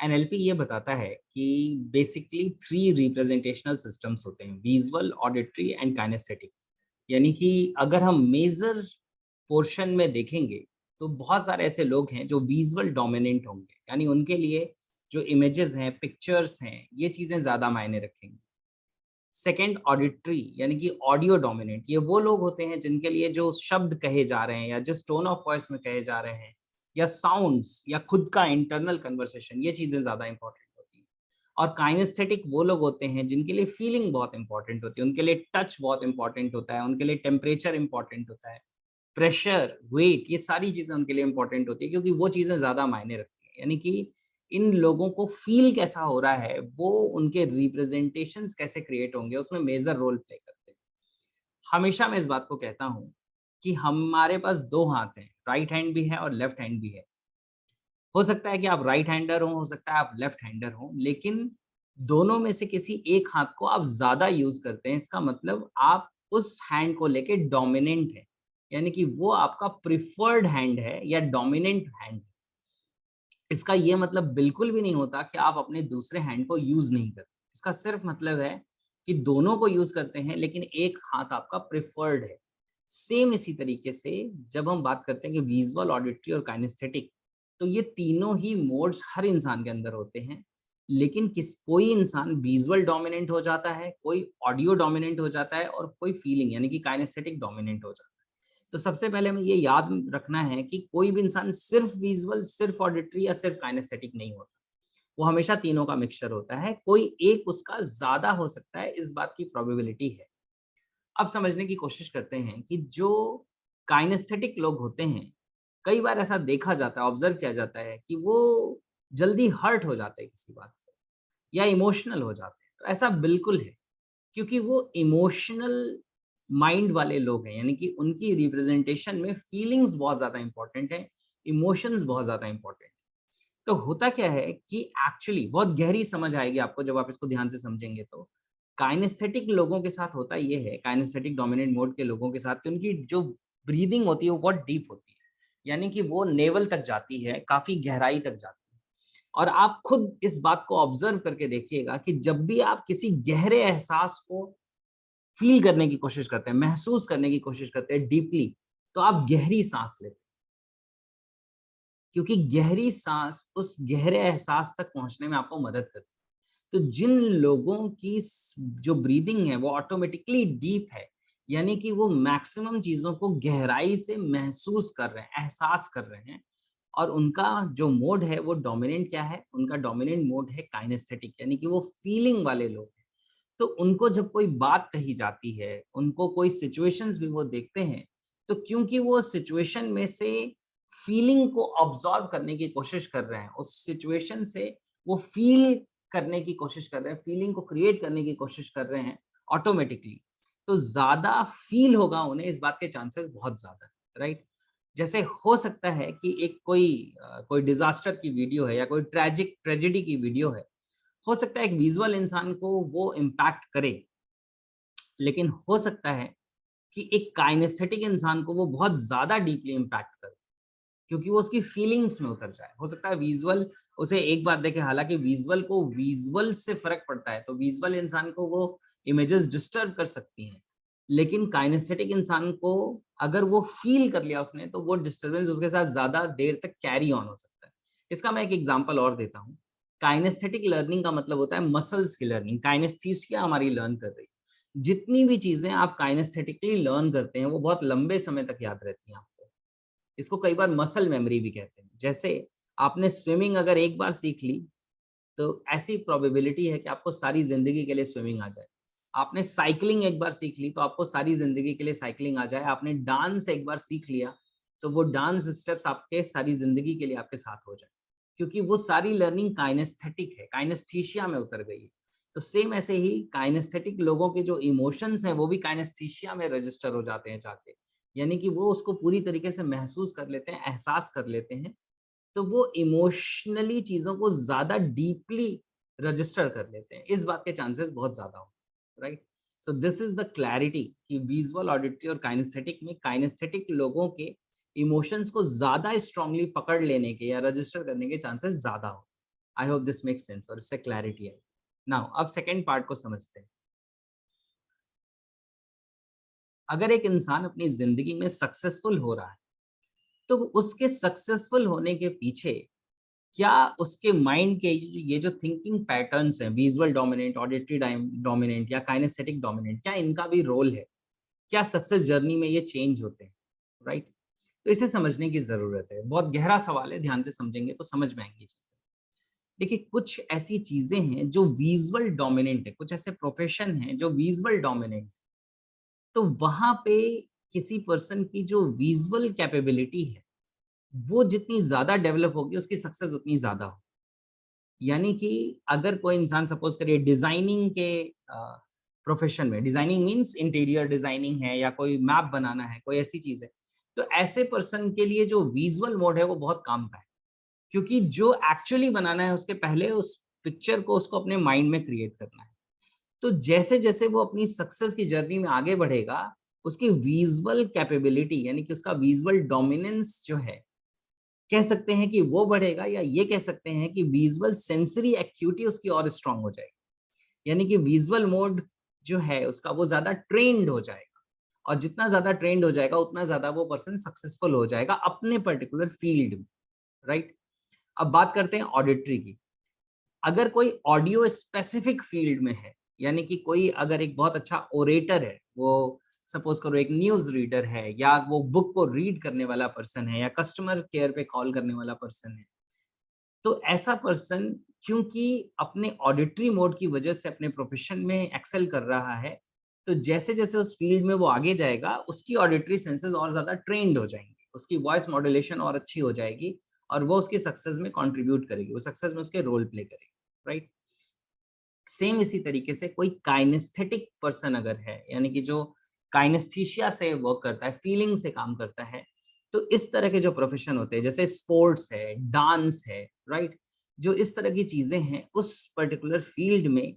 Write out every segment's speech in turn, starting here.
NLP ये बताता है कि बेसिकली 3 रिप्रेजेंटेशनल सिस्टम्स होते हैं, विजुअल, ऑडिटरी एंड काइनेस्थेटिक। यानी कि अगर हम मेजर पोर्शन में देखेंगे, तो बहुत सारे ऐसे लोग हैं जो विजुअल डोमिनेंट होंगे, यानी उनके लिए जो इमेजेस हैं, पिक्चर्स हैं, ये चीज़ें ज़्यादा मायने रखेंगी। सेकंड ऑडिटरी यानी कि ऑडियो डोमिनेंट, ये वो लोग होते हैं जिनके लिए जो शब्द कहे जा रहे हैं या जिस टोन ऑफ वॉइस में कहे जा रहे हैं या साउंड्स या खुद का इंटरनल कन्वर्सेशन, ये चीज़ें ज़्यादा इंपॉर्टेंट होती हैं। और काइनेस्थेटिक वो लोग होते हैं जिनके लिए फीलिंग बहुत इंपॉर्टेंट होती है, उनके लिए टच बहुत इंपॉर्टेंट होता है, उनके लिए टेम्परेचर इंपॉर्टेंट होता है, प्रेशर, वेट, ये सारी चीज़ें उनके लिए इंपॉर्टेंट होती है क्योंकि वो चीज़ें ज़्यादा मायने रखती हैं। यानी कि इन लोगों को फ़ील कैसा हो रहा है, वो उनके रिप्रेज़ेंटेशंस कैसे क्रिएट होंगे, उसमें मेजर रोल प्ले करते हैं। हमेशा मैं इस बात को कहता हूँ कि हमारे पास 2 हाथ हैं, राइट हैंड भी है और लेफ्ट हैंड भी है। हो सकता है कि आप राइट हैंडर हो सकता है आप लेफ्ट हैंडर हो, लेकिन दोनों में से किसी एक हाथ को आप ज़्यादा यूज़ करते हैं, इसका मतलब आप उस हैंड को लेके डोमिनेंट हैं। यानी कि वो आपका प्रिफर्ड हैंड है या डोमिनेंट हैंड है। इसका ये मतलब बिल्कुल भी नहीं होता कि आप अपने दूसरे हैंड को यूज़ नहीं करते। इसका सिर्फ मतलब है कि दोनों को यूज़ करते हैं लेकिन एक हाथ आपका प्रिफर्ड है। सेम इसी तरीके से जब हम बात करते हैं कि विज़ुअल, ऑडिटरी और काइनेस्थेटिक, तो ये तीनों ही मोड्स हर इंसान के अंदर होते हैं। लेकिन कोई इंसान विज़ुअल डोमिनेंट हो जाता है, कोई ऑडियो डोमिनेंट हो जाता है और कोई फीलिंग यानी कि काइनेस्थेटिक डोमिनेंट हो जाता है। तो सबसे पहले हमें ये याद रखना है कि कोई भी इंसान सिर्फ विजुअल, सिर्फ ऑडिटरी या सिर्फ काइनेस्थेटिक नहीं होता। वो हमेशा तीनों का मिक्सचर होता है। कोई एक उसका ज़्यादा हो सकता है, इस बात की प्रोबेबिलिटी है। अब समझने की कोशिश करते हैं कि जो काइनेस्थेटिक लोग होते हैं, कई बार ऐसा देखा जाता है, ऑब्ज़र्व किया जाता है कि वो जल्दी हर्ट हो जाते हैं किसी बात से या इमोशनल हो जाते हैं। तो ऐसा बिल्कुल है। क्योंकि वो इमोशनल माइंड वाले लोग हैं, यानी कि उनकी रिप्रेजेंटेशन में फीलिंग्स बहुत ज़्यादा इम्पोर्टेंट हैं, इमोशंस बहुत ज़्यादा इम्पोर्टेंट। तो होता क्या है कि एक्चुअली बहुत गहरी समझ आएगी आपको जब आप इसको ध्यान से समझेंगे तो। काइनेस्थेटिक लोगों के साथ होता ये है, काइनेस्थेटिक डोमिनेंट मोड के लोगों के साथ कि उनकी जो ब्रीथिंग होती है वो बहुत डीप होती है। यानी कि वो नेवल तक जाती है, काफ़ी गहराई तक जाती है। और आप खुद इस बात को ऑब्ज़र्व करके देखिएगा कि जब भी आप किसी गहरे एहसास को फ़ील करने की कोशिश करते हैं, महसूस करने की कोशिश करते हैं डीपली, तो आप गहरी साँस लेते हैं। क्योंकि गहरी साँस उस गहरे एहसास तक पहुँचने में आपको मदद करती है। तो जिन लोगों की जो ब्रीदिंग है वो ऑटोमेटिकली डीप है, यानी कि वो मैक्सिमम चीज़ों को गहराई से महसूस कर रहे हैं, एहसास कर रहे हैं और उनका जो मोड है वो डोमिनेंट क्या है? उनका डोमिनेंट मोड है काइनेस्थेटिक, यानी कि वो फीलिंग वाले लोग हैं। तो उनको जब कोई बात कही जाती है, उनको कोई सिचुएशंस भी वो देखते हैं, तो क्योंकि वो सिचुएशन में से फीलिंग को ऑब्ज़ॉर्ब करने की कोशिश कर रहे हैं, उस सिचुएशन से वो फ़ील करने की कोशिश कर रहे हैं, फीलिंग को क्रिएट करने की कोशिश कर रहे हैं ऑटोमैटिकली, तो ज़्यादा फ़ील होगा उन्हें, इस बात के चांसेस बहुत ज़्यादा है, राइट? जैसे हो सकता है कि एक कोई डिज़ास्टर की वीडियो है या कोई ट्रेजेडी की वीडियो है, हो सकता है एक विज़ुअल इंसान को वो इम्पैक्ट करे, लेकिन हो सकता है कि एक काइनेस्थेटिक इंसान को वो बहुत ज़्यादा डीपली इम्पैक्ट करे, क्योंकि वो उसकी फीलिंग्स में उतर जाए। हो सकता है विज़ुअल उसे एक बार देखे, हालाँकि विज़ुअल को विज़ुअल से फ़र्क पड़ता है, तो विज़ुअल इंसान को वो इमेजेस डिस्टर्ब कर सकती हैं। लेकिन काइनेस्थेटिक इंसान को अगर वो फ़ील कर लिया उसने, तो वो डिस्टर्बेंस उसके साथ ज़्यादा देर तक कैरी ऑन हो सकता है। इसका मैं एक एग्ज़ाम्पल और देता हूँ। काइनेस्थेटिक लर्निंग का मतलब होता है मसल्स की लर्निंग, काइनेस्थीसिया हमारी लर्न कर रही है। जितनी भी चीज़ें आप काइनेस्थेटिकली लर्न करते हैं, वो बहुत लंबे समय तक याद रहती हैं आपको। इसको कई बार मसल मेमोरी भी कहते हैं। जैसे आपने स्विमिंग अगर एक बार सीख ली, तो ऐसी प्रोबेबिलिटी है कि आपको सारी ज़िंदगी के लिए स्विमिंग आ जाए। आपने साइक्लिंग एक बार सीख ली, तो आपको सारी ज़िंदगी के लिए साइक्लिंग आ जाए। आपने डांस एक बार सीख लिया, तो वो डांस स्टेप्स आपके सारी ज़िंदगी के लिए आपके साथ हो जाए। क्योंकि वो सारी लर्निंग काइनेस्थेटिक है, काइनेस्थीशिया में उतर गई है। तो सेम ऐसे ही काइनेस्थेटिक लोगों के जो इमोशंस हैं, वो भी काइनेस्थीशिया में रजिस्टर हो जाते हैं जाके। यानी कि वो उसको पूरी तरीके से महसूस कर लेते हैं, एहसास कर लेते हैं, तो वो इमोशनली चीज़ों को ज़्यादा डीपली रजिस्टर कर लेते हैं। इस बात के चांसेस बहुत ज़्यादा होते हैं, right? So this is the clarity कि विज़ुअल, ऑडिटरी और काइनेस्थेटिक में काइनेस्थेटिक लोगों के इमोशंस को ज़्यादा स्ट्रांगली पकड़ लेने के या रजिस्टर करने के चांसेस ज़्यादा हो। I hope this make sense और इससे क्लैरिटी है। नाउ अब सेकेंड पार्ट को समझते हैं। अगर एक इंसान अपनी जिंदगी में सक्सेसफुल हो रहा है, तो उसके सक्सेसफुल होने के पीछे क्या उसके माइंड के ये जो थिंकिंग पैटर्न्स हैं, विजुअल डोमिनेंट, ऑडिटरी डोमिनेंट या काइनेस्थेटिक डोमिनेंट, क्या इनका भी रोल है? क्या सक्सेस जर्नी में ये चेंज होते हैं? राइट? तो इसे समझने की जरूरत है। बहुत गहरा सवाल है, ध्यान से समझेंगे तो समझ में आएंगी चीजें। देखिए, कुछ ऐसी चीजें हैं जो विजुअल डोमिनेंट है, कुछ ऐसे प्रोफेशन हैं जो विजुअल डोमिनेंट, तो वहां पे किसी पर्सन की जो विजुअल कैपेबिलिटी है, वो जितनी ज्यादा डेवलप होगी उसकी सक्सेस उतनी ज्यादा हो। यानी कि अगर कोई इंसान सपोज करिए डिजाइनिंग के प्रोफेशन में, डिजाइनिंग मींस इंटीरियर डिजाइनिंग है या कोई मैप बनाना है, कोई ऐसी चीज है, तो ऐसे पर्सन के लिए जो विजुअल मोड है वो बहुत काम का है, क्योंकि जो एक्चुअली बनाना है उसके पहले उस पिक्चर को उसको अपने माइंड में क्रिएट करना है। तो जैसे जैसे वो अपनी सक्सेस की जर्नी में आगे बढ़ेगा, उसकी विजुअल कैपेबिलिटी यानी कि उसका विजुअल डोमिनेंस जो है, कह सकते हैं कि वो बढ़ेगा, या ये कह सकते हैं कि विजुअल सेंसरी एक्यूटी उसकी और स्ट्रांग हो जाएगी। यानी कि विजुअल मोड जो है उसका वो ज्यादा ट्रेंड हो जाएगा, और जितना ज्यादा ट्रेंड हो जाएगा उतना ज्यादा वो पर्सन सक्सेसफुल हो जाएगा अपने पर्टिकुलर फील्ड में। राइट? अब बात करते हैं ऑडिटरी की। अगर कोई ऑडियो स्पेसिफिक फील्ड में है, यानी कि कोई अगर एक बहुत अच्छा ओरेटर है, वो सपोज करो एक न्यूज रीडर है, या वो बुक को रीड करने वाला पर्सन है, या कस्टमर केयर पे कॉल करने वाला पर्सन है, तो ऐसा पर्सन क्योंकि अपने ऑडिटरी मोड की वजह से अपने प्रोफेशन में एक्सेल कर रहा है, तो जैसे जैसे उस फील्ड में वो आगे जाएगा उसकी ऑडिटरी सेंसेस और ज्यादा ट्रेंड हो जाएंगे, उसकी वॉइस मॉड्यूलेशन और अच्छी हो जाएगी, और वो उसकी सक्सेस में कंट्रीब्यूट करेगी, वो सक्सेस में उसके रोल प्ले करेगी। राइट? सेम इसी तरीके से कोई काइनेस्थेटिक पर्सन अगर है, यानी कि जो काइनेस्थीशिया से वर्क करता है, फीलिंग से काम करता है, तो इस तरह के जो प्रोफेशन होते हैं जैसे स्पोर्ट्स है, डांस है, राइट, जो इस तरह की चीजें हैं, उस पर्टिकुलर फील्ड में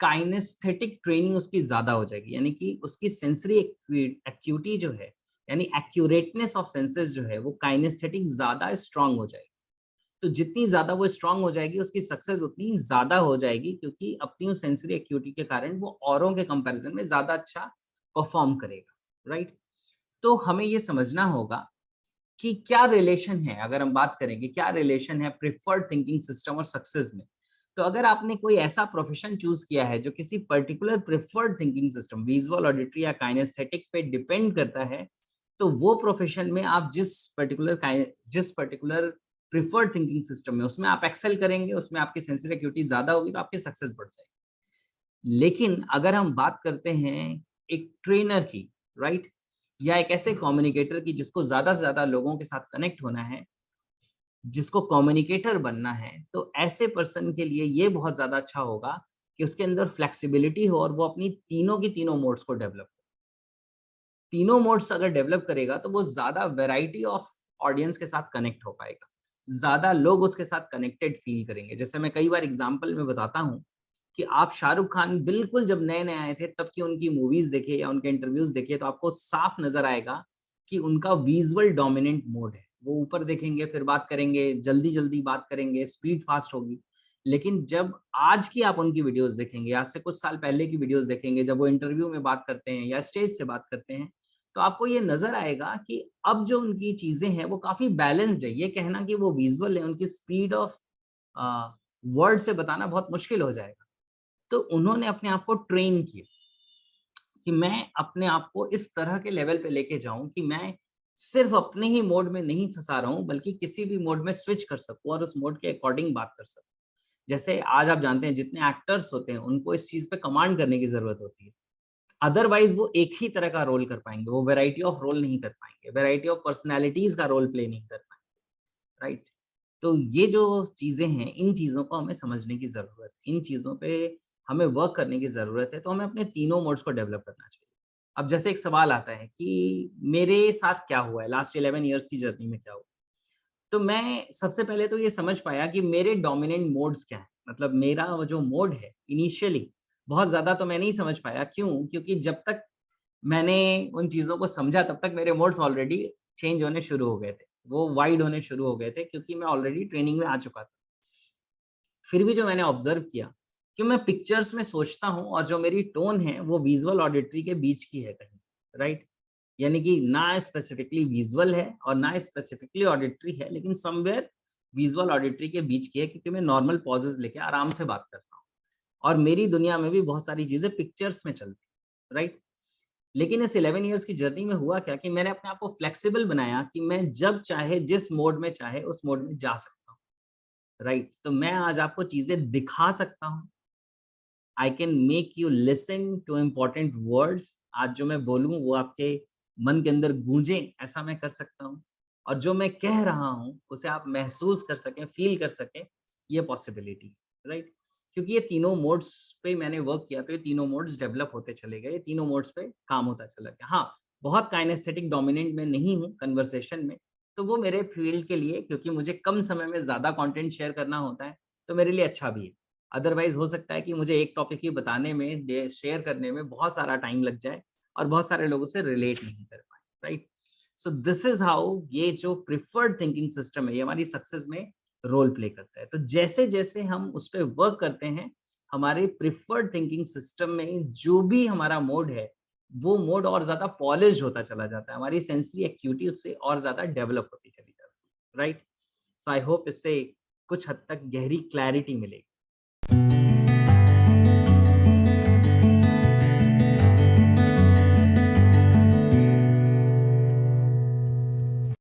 काइनेस्थेटिक ट्रेनिंग उसकी ज्यादा हो जाएगी, यानी कि उसकी सेंसरी एक्यूटी जो है, यानी एक्यूरेटनेस ऑफ सेंसेस जो है, वो काइनेस्थेटिक ज्यादा स्ट्रांग हो जाएगी। तो जितनी ज़्यादा वो स्ट्रांग हो जाएगी, उसकी सक्सेस उतनी ज़्यादा हो जाएगी, क्योंकि अपनी उस सेंसरी एक्यूटी के कारण वो औरों के कंपैरिजन में ज़्यादा अच्छा परफॉर्म करेगा। राइट? तो हमें ये समझना होगा कि क्या रिलेशन है, अगर हम बात करेंगे क्या रिलेशन है प्रिफर्ड थिंकिंग सिस्टम और सक्सेस में। तो अगर आपने कोई ऐसा प्रोफेशन चूज किया है जो किसी particular preferred thinking system, visual, auditory या काइनेस्थेटिक पे डिपेंड करता है, तो वो प्रोफेशन में आप जिस पर्टिकुलर प्रिफर्ड थिंकिंग सिस्टम में उसमें आप एक्सेल करेंगे, उसमें आपकी सेंसिटिव एक्यूटी ज्यादा होगी, तो आपकी सक्सेस बढ़ जाएगी। लेकिन अगर हम बात करते हैं एक ट्रेनर की, राइट, या एक ऐसे कम्युनिकेटर की जिसको ज्यादा से ज्यादा लोगों के साथ कनेक्ट होना है, जिसको कम्युनिकेटर बनना है, तो ऐसे पर्सन के लिए ये बहुत ज्यादा अच्छा होगा कि उसके अंदर फ्लेक्सिबिलिटी हो और वो अपनी तीनों की तीनों मोड्स को डेवलप, तीनों मोड्स अगर डेवलप करेगा तो वो ज्यादा वैरायटी ऑफ ऑडियंस के साथ कनेक्ट हो पाएगा, ज्यादा लोग उसके साथ कनेक्टेड फील करेंगे। जैसे मैं कई बार एग्जांपल में बताता हूँ कि आप शाहरुख खान बिल्कुल जब नए नए आए थे तब की उनकी मूवीज देखिए या उनके इंटरव्यूज देखिए, तो आपको साफ नजर आएगा कि उनका विजुअल डोमिनेंट मोड है। वो ऊपर देखेंगे, फिर बात करेंगे, जल्दी जल्दी बात करेंगे, स्पीड फास्ट होगी। लेकिन जब आज की आप उनकी वीडियोस देखेंगे, आज से कुछ साल पहले की वीडियोस देखेंगे, जब वो इंटरव्यू में बात करते हैं या स्टेज से बात करते हैं, तो आपको ये नजर आएगा कि अब जो उनकी चीजें हैं वो काफी बैलेंस्ड है। ये कहना कि वो विजुअल है, उनकी स्पीड ऑफ वर्ड से बताना बहुत मुश्किल हो जाएगा। तो उन्होंने अपने आप को ट्रेन किया कि मैं अपने आप को इस तरह के लेवल पे लेके जाऊं कि मैं सिर्फ अपने ही मोड में नहीं फंसा रहा हूं, बल्कि किसी भी मोड में स्विच कर सकूं और उस मोड के अकॉर्डिंग बात कर सकूं। जैसे आज आप जानते हैं जितने एक्टर्स होते हैं उनको इस चीज पे कमांड करने की जरूरत होती है, अदरवाइज वो एक ही तरह का रोल कर पाएंगे, वो वैरायटी ऑफ रोल नहीं कर पाएंगे, वैरायटी ऑफ पर्सनैलिटीज का रोल प्ले नहीं कर पाएंगे। राइट? तो ये जो चीजें हैं, इन चीजों को हमें समझने की जरूरत है, इन चीजों पे हमें वर्क करने की जरूरत है, तो हमें अपने तीनों मोड्स को डेवलप करना चाहिए। अब जैसे एक सवाल आता है कि मेरे साथ क्या हुआ है, लास्ट 11 ईयर्स की जर्नी में क्या हुआ, तो मैं सबसे पहले तो ये समझ पाया कि मेरे डोमिनेंट मोड्स क्या हैं। मतलब मेरा वो जो मोड है इनिशियली, बहुत ज़्यादा तो मैं नहीं समझ पाया। क्यों? क्योंकि जब तक मैंने उन चीज़ों को समझा तब तक मेरे मोड्स ऑलरेडी चेंज होने शुरू हो गए थे। वो वाइड होने शुरू हो गए थे क्योंकि मैं ऑलरेडी ट्रेनिंग में आ चुका था। फिर भी जो मैंने ऑब्जर्व किया कि मैं पिक्चर्स में सोचता हूँ और जो मेरी टोन है वो विजुअल ऑडिटरी के बीच की है कहीं, राइट? यानी कि ना स्पेसिफिकली विजुअल है और ना स्पेसिफिकली ऑडिटरी है, लेकिन समवेयर विजुअल ऑडिटरी के बीच की है, क्योंकि मैं नॉर्मल पॉजेस लेके आराम से बात करता हूँ और मेरी दुनिया में भी बहुत सारी चीजें पिक्चर्स में चलती, राइट? लेकिन इस 11 इयर्स की जर्नी में हुआ क्या कि मैंने अपने आप को फ्लेक्सिबल बनाया कि मैं जब चाहे जिस मोड में चाहे उस मोड में जा सकता हूँ, राइट? तो मैं आज आपको चीजें दिखा सकता हूँ, I can make you listen to important words. आज जो मैं बोलूँ वो आपके मन के अंदर गूंजें, ऐसा मैं कर सकता हूँ। और जो मैं कह रहा हूँ उसे आप महसूस कर सकें, फील कर सकें, ये पॉसिबिलिटी, राइट? क्योंकि ये तीनों मोड्स पे मैंने वर्क किया, तो ये तीनों मोड्स डेवलप होते चले गए, ये तीनों मोड्स पे काम होता चला गया। हाँ, बहुत काइनेस्थेटिक डोमिनेंट मैं नहीं हूँ कन्वर्सेशन में, तो वो मेरे फील्ड के लिए, क्योंकि मुझे कम समय में ज़्यादा कंटेंट शेयर करना होता है, तो मेरे लिए अच्छा भी है। अदरवाइज़ हो सकता है कि मुझे एक टॉपिक ही बताने में, दे शेयर करने में बहुत सारा टाइम लग जाए और बहुत सारे लोग उससे रिलेट नहीं कर पाएँ, right? So this is how ये जो प्रिफर्ड थिंकिंग सिस्टम है, ये हमारी सक्सेस में रोल प्ले करता है। तो जैसे-जैसे हम उस पे वर्क करते हैं, हमारे प्रिफर्ड थिंकिंग सिस्टम में जो भी हमारा मोड है, वो मोड और ज़्यादा पॉलिश्ड होता चला जाता है। हमारी सेंसरी एक्यूटी उससे और ज़्यादा डेवलप होती चली जाती है, राइट? सो आई होप इससे कुछ हद तक गहरी क्लैरिटी मिलेगी।